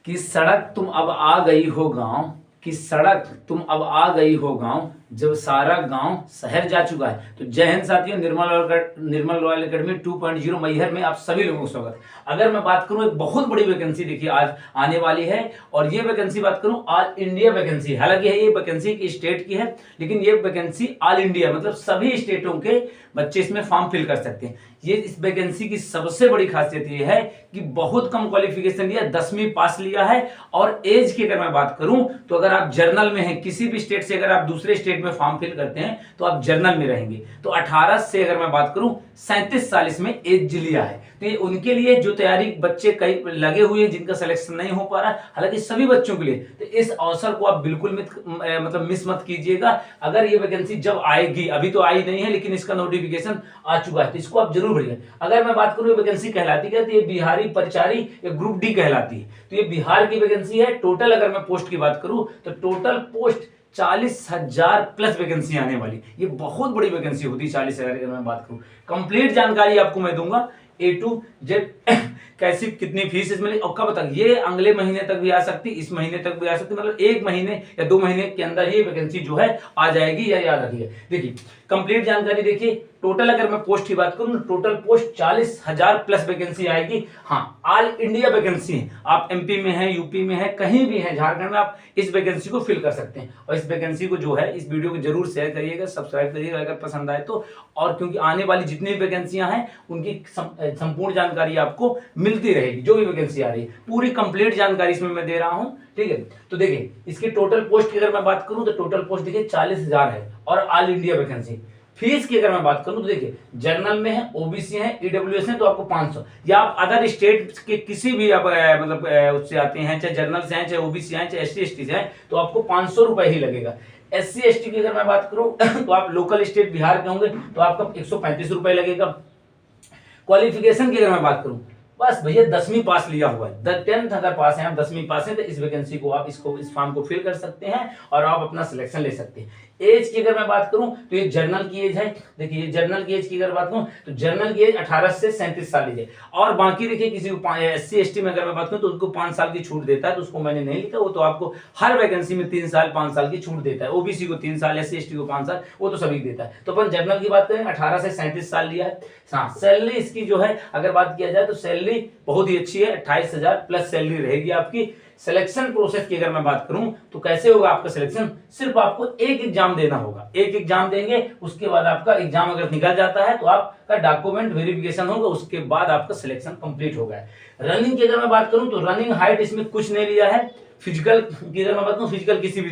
कि सड़क तुम अब आ गई हो गांव, कि सड़क तुम अब आ गई हो गांव, जब सारा गांव शहर जा चुका है। तो जय हिंद साथियों, निर्मल रॉयल एकेडमी 2.0 मैहर में आप सभी लोगों को स्वागत। अगर मैं बात करूं, एक बहुत बड़ी वैकेंसी देखिए आज आने वाली है, और ये वैकेंसी बात करूं ऑल इंडिया वैकेंसी। हालांकि ये वैकेंसी एक स्टेट की है, लेकिन ये वैकेंसी ऑल इंडिया मतलब सभी स्टेटों के बच्चे इसमें फॉर्म फिल कर सकते हैं। ये इस वैकेंसी की सबसे बड़ी खासियत ये है कि बहुत कम क्वालिफिकेशन लिया, 10वीं पास लिया है। और एज की अगर मैं बात करूं तो अगर आप जर्नल में हैं, किसी भी स्टेट से अगर आप दूसरे स्टेट में फॉर्म फिल करते हैं तो आप जर्नल में रहेंगे। तो 18 से अगर मैं बात करूं 37 साल इसमें एज लिया है। तो ये उनके लिए जो तैयारी बच्चे कई लगे हुए हैं, जिनका सिलेक्शन नहीं हो पा रहा, हालांकि सभी बच्चों के लिए, तो इस अवसर को आप बिल्कुल मिस मत कीजिएगा। अगर ये वैकेंसी जब आएगी, अभी तो आई नहीं है लेकिन इसका नोटिफिकेशन आ चुका है, तो इसको आप जरूर भरिए। अगर मैं बात करूं ये वैकेंसी कहलाती है तो ये बिहारी परिचारी या ग्रुप डी कहलाती है। तो ये बिहार की वैकेंसी है। टोटल अगर मैं पोस्ट की बात करूं तो टोटल पोस्ट 40,000 प्लस वैकेंसी आने वाली। ये बहुत बड़ी वैकेंसी होती है 40,000 की मैं बात करूं। कंप्लीट जानकारी आपको मैं दूंगा A to Z कैसी कितनी फीस इसमें, और कब तक, ये अगले महीने तक भी आ सकती, इस महीने तक भी आ सकती, मतलब 1 महीने या 2 महीने के अंदर ही वैकेंसी जो है आ जाएगी, या याद रखिए। देखिए कंप्लीट जानकारी देखिए। टोटल अगर मैं पोस्ट की बात करूं, टोटल पोस्ट 40,000 प्लस वैकेंसी आएगी। हाँ, ऑल इंडिया वैकेंसी है। आप एमपी में है, यूपी में है, कहीं भी है, झारखंड में, आप इस वैकेंसी को फिल कर सकते हैं। और इस वैकेंसी को जो है, इस वीडियो को जरूर शेयर करिएगा, सब्सक्राइब करिएगा अगर पसंद आए तो। और क्योंकि आने वाली जितनी भी वैकेंसियां हैं उनकी संपूर्ण जानकारी आपको मिलती रहेगी। जो भी वैकेंसी आ रही है पूरी कंप्लीट जानकारी इसमें मैं दे रहा हूं, ठीक है। तो देखिए इसकी टोटल पोस्ट की अगर मैं बात करूं तो टोटल पोस्ट देखिए 40,000 है, और ऑल इंडिया वैकेंसी। फीस की अगर मैं बात करूं तो देखिए जनरल में है, ओबीसी है, ईडब्ल्यूएस है तो आपको 500, या आप अदर स्टेट के किसी भी आप उससे आते हैं, चाहे जनरल से हैं, चाहे ओबीसी हैं, चाहे एसटी एसटी से हैं, तो आपको 500 रुपए ही लगेगा। एससी एसटी की अगर मैं बात करूं तो आप लोकल स्टेट बिहार के होंगे तो आपका 135 रुपए लगेगा। क्वालिफिकेशन की अगर मैं बात करूं, बस भैया 10वीं पास लिया हुआ है, 10th अगर पास है, आप 10वीं पास है, तो इस वैकेंसी को आप इस फॉर्म को फिल कर सकते हैं और आप अपना सिलेक्शन ले सकते हैं। एज की अगर मैं बात करूं तो ये जर्नल की एज है। देखिए ये जर्नल की एज की अगर बात करूं तो जर्नल की एज 18 से 37 साल है। और बाकी देखिए किसी को एससी एसटी में अगर मैं बात करूं तो उसको 5 साल की छूट देता है, तो उसको मैंने नहीं लिखा, वो तो आपको हर वैकेंसी में 3 साल 5 साल की छूट देता है। ओबीसी को 3 साल, एससी एसटी को 5 साल, वो तो सभी देता है। तो अपन जनरल की बात करें 18 से 37 साल लिया है। हाँ, सैलरी इसकी जो है अगर बात किया जाए तो सैलरी बहुत ही अच्छी है, 28,000 प्लस सैलरी रहेगी आपकी। सिलेक्शन प्रोसेस की अगर मैं बात करूं तो कैसे होगा आपका सिलेक्शन, सिर्फ आपको एक एग्जाम देना होगा, एक एग्जाम देंगे, उसके बाद आपका एग्जाम अगर निकल जाता है तो आपका डॉक्यूमेंट वेरिफिकेशन होगा, उसके बाद आपका सिलेक्शन कंप्लीट होगा। रनिंग की अगर मैं बात करूं तो रनिंग हाइट इसमें कुछ नहीं लिया है। फिजिकल की अगर मैं बात करूं, फिजिकल किसी भी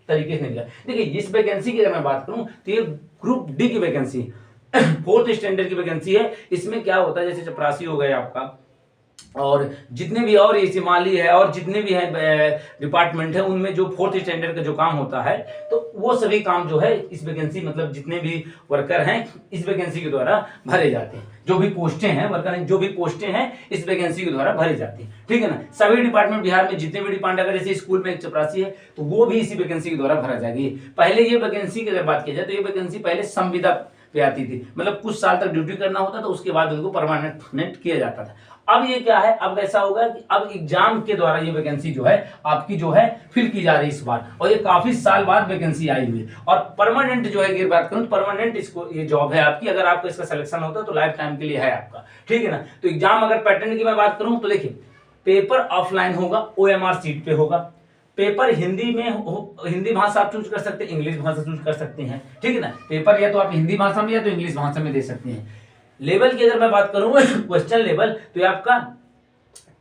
तरीके से नहीं लिया। देखिए इस वैकेंसी की अगर मैं बात करूं तो ये ग्रुप डी की वैकेंसी, 4th स्टैंडर्ड की वैकेंसी है। इसमें क्या होता है, जैसे चपरासी हो गए आपका, और जितने भी और ये माली है और जितने भी है डिपार्टमेंट है, उनमें जो 4th स्टैंडर्ड का जो काम होता है, तो वो सभी काम जो है इस वैकेंसी, मतलब जितने भी वर्कर हैं इस वैकेंसी के द्वारा भरे जाते हैं। जो भी पोस्टें हैं वर्कर, जो भी पोस्टें हैं इस वैकेंसी के द्वारा भरे जाती हैं, ठीक है ना। सभी डिपार्टमेंट बिहार में जितने भी डिपार्टमेंट, अगर जैसे स्कूल में एक चपरासी है तो वो भी इसी वैकेंसी के द्वारा भरा जाएगी। पहले ये वैकेंसी की अगर बात की जाए तो ये वैकेंसी पहले संविदा पे आती थी, मतलब कुछ साल तक ड्यूटी करना होता था, उसके बाद उनको परमानेंट किया जाता था। अब ये क्या है, अब ऐसा होगा कि अब एग्जाम के द्वारा ये वैकेंसी जो है आपकी जो है फिल की जा रही है इस बार, और ये काफी साल बाद वैकेंसी आई हुई है। और परमानेंट जो है अगर बात करूं, परमानेंट इसको ये जॉब है आपकी, अगर आपका इसका सिलेक्शन होता है तो लाइफ टाइम के लिए है आपका, ठीक है ना। तो एग्जाम अगर पैटर्न की मैं बात करूं तो देखिए पेपर ऑफलाइन होगा, OMR सीट पे होगा। पेपर हिंदी में हिंदी भाषा आप चूज कर सकते हैं, इंग्लिश भाषा चूज कर सकते हैं, ठीक है ना। पेपर या तो आप हिंदी भाषा में या तो इंग्लिश भाषा में दे सकते हैं। लेवल की अगर मैं बात करूं क्वेश्चन लेवल, तो ये आपका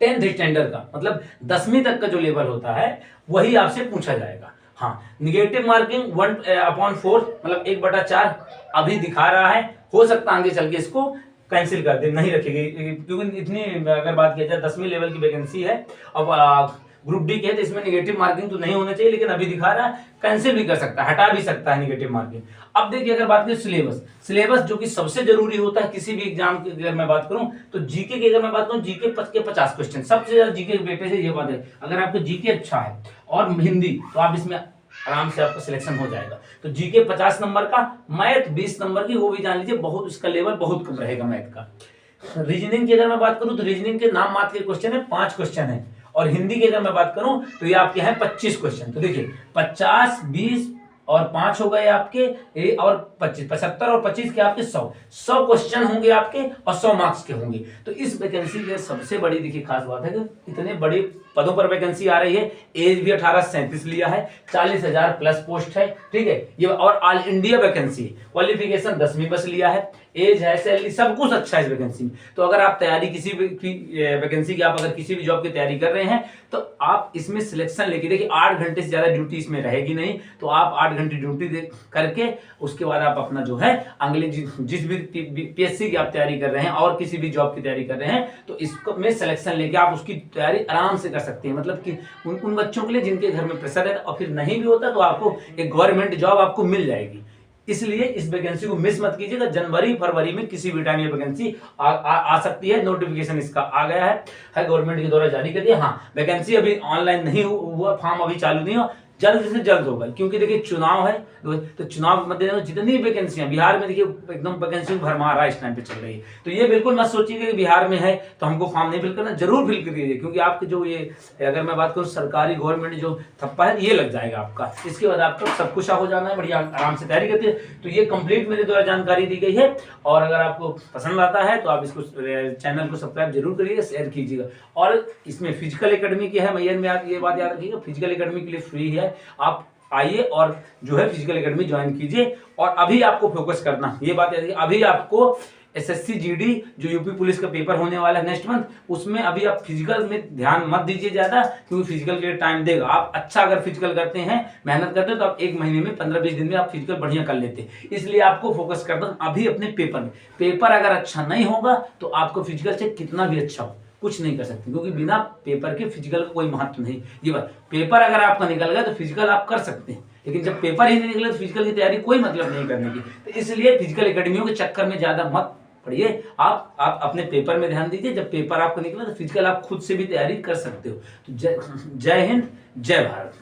10th स्टैंडर्ड का, मतलब 10वीं तक का जो लेवल होता है वही आपसे पूछा जाएगा। हाँ, निगेटिव मार्किंग 1/4 मतलब 1/4 अभी दिखा रहा है, हो सकता है आगे चल के इसको कैंसिल कर दे, नहीं रखेगी, क्योंकि इतनी अगर बात किया जाए 10वीं लेवल की वैकेंसी है। अब ग्रुप डी के है तो इसमें नेगेटिव मार्किंग तो नहीं होना चाहिए, लेकिन अभी दिखा रहा है, कैंसिल भी कर सकता है, हटा भी सकता है नेगेटिव मार्किंग। अब देखिए अगर बात करें सिलेबस जो कि सबसे जरूरी होता है किसी भी एग्जाम की अगर मैं बात करूं तो जीके की अगर मैं बात करूं, जीके के 50 क्वेश्चन, सबसे ज्यादा जीके के बेटे से ये बात है, अगर आपका जीके अच्छा है और हिंदी, तो आप इसमें आराम से आपका सिलेक्शन हो जाएगा। तो जीके 50 नंबर का, मैथ 20 नंबर की, वो भी जान लीजिए बहुत, उसका लेवल बहुत कम रहेगा मैथ का। रीजनिंग की अगर मैं बात करूं तो रीजनिंग के नाम मात्र के क्वेश्चन है, 5 क्वेश्चन है, और हिंदी की अगर मैं बात करूं तो ये आपके हैं 25 क्वेश्चन। तो देखिए 50, 20 और 5 हो गए आपके और 25, 75 और 25 के आपके 100 क्वेश्चन होंगे आपके और 100 मार्क्स के होंगे। तो इस वैकेंसी की सबसे बड़ी देखिए खास बात है कि इतने बड़े पदों पर वैकेंसी आ रही है। एज भी 18 से 37 लिया है, 40,000 प्लस पोस्ट है, ठीक है ये, और ऑल इंडिया वैकेंसी, क्वालिफिकेशन 10वीं बस लिया है, एज है, सैलरी सब कुछ अच्छा है इस वैकेंसी में। तो अगर आप तैयारी किसी भी वैकेंसी की, आप अगर किसी भी जॉब की तैयारी कर रहे हैं तो आप इसमें सिलेक्शन लेके देखिए 8 घंटे से ज्यादा ड्यूटी इसमें रहेगी नहीं। तो आप 8 घंटे ड्यूटी करके उसके बाद आप अपना जो है अगले जिस भी पीएससी की आप तैयारी कर रहे हैं और किसी भी जॉब की तैयारी कर रहे हैं तो इसको में सिलेक्शन लेके आप उसकी तैयारी आराम से कर सकते हैं। मतलब कि उन बच्चों के लिए जिनके घर में प्रेशर है और फिर नहीं भी होता तो आपको एक गवर्नमेंट जॉब आपको मिल जाएगी। इसलिए इस वैकेंसी को मिस मत कीजिएगा। जनवरी फरवरी में किसी भी टाइम ये वैकेंसी आ सकती है। नोटिफिकेशन इसका आ गया है गवर्नमेंट के द्वारा जारी कर दिया। हाँ, वैकेंसी अभी ऑनलाइन नहीं हुआ, फॉर्म अभी चालू नहीं हुआ, जल्द से जल्द होगा क्योंकि देखिए चुनाव है। तो चुनाव मद्देनजर जितनी वैकेंसियां बिहार में देखिए एकदम वैकेंसी भरमार इस टाइम पे चल रही है। तो ये बिल्कुल मत सोचिए कि बिहार में है तो हमको फॉर्म नहीं फिल करना, जरूर फिल करिए क्योंकि आपके जो ये अगर मैं बात करूँ सरकारी गवर्नमेंट जो थप्पा है ये लग जाएगा आपका। इसके बाद आपका सब कुछ हो जाना है, बढ़िया आराम से तैयारी करते हैं। तो ये कंप्लीट मेरे द्वारा जानकारी दी गई है और अगर आपको पसंद आता है तो आप इसको चैनल को सब्सक्राइब जरूर करिएगा, शेयर कीजिएगा। और इसमें फिजिकल एकेडमी की है मैयर में, आप ये बात याद रखिएगा, फिजिकल एकेडमी के लिए फ्री है। आप आइए और जो है फिजिकल एकेडमी ज्वाइन कीजिए। और अभी आपको फोकस करना, ये बात याद रखिए, अभी आपको एसएससी जीडी जो यूपी पुलिस का पेपर होने वाला है नेक्स्ट मंथ, उसमें अभी आप फिजिकल में ध्यान मत दीजिए ज्यादा क्योंकि फिजिकल के लिए टाइम देगा। आप अच्छा अगर फिजिकल करते हैं, मेहनत करते हैं तो आप 1 महीने में 15-20 दिन में आप फिजिकल बढ़िया कर लेते हैं। इसलिए आपको फोकस करना अभी अपने पेपर में। पेपर अगर अच्छा नहीं होगा तो आपको फिजिकल से कितना भी अच्छा हो कुछ नहीं कर सकते क्योंकि बिना पेपर के फिजिकल का कोई महत्व नहीं। ये बात, पेपर अगर आपका निकल गया तो फिजिकल आप कर सकते हैं, लेकिन जब पेपर ही नहीं निकले तो फिजिकल की तैयारी कोई मतलब नहीं करने की। तो इसलिए फिजिकल एकेडमियों के चक्कर में ज्यादा मत पढ़िए। आप अपने पेपर में ध्यान दीजिए। जब पेपर आपको निकला तो फिजिकल आप खुद से भी तैयारी कर सकते हो। तो जय हिंद, जय भारत।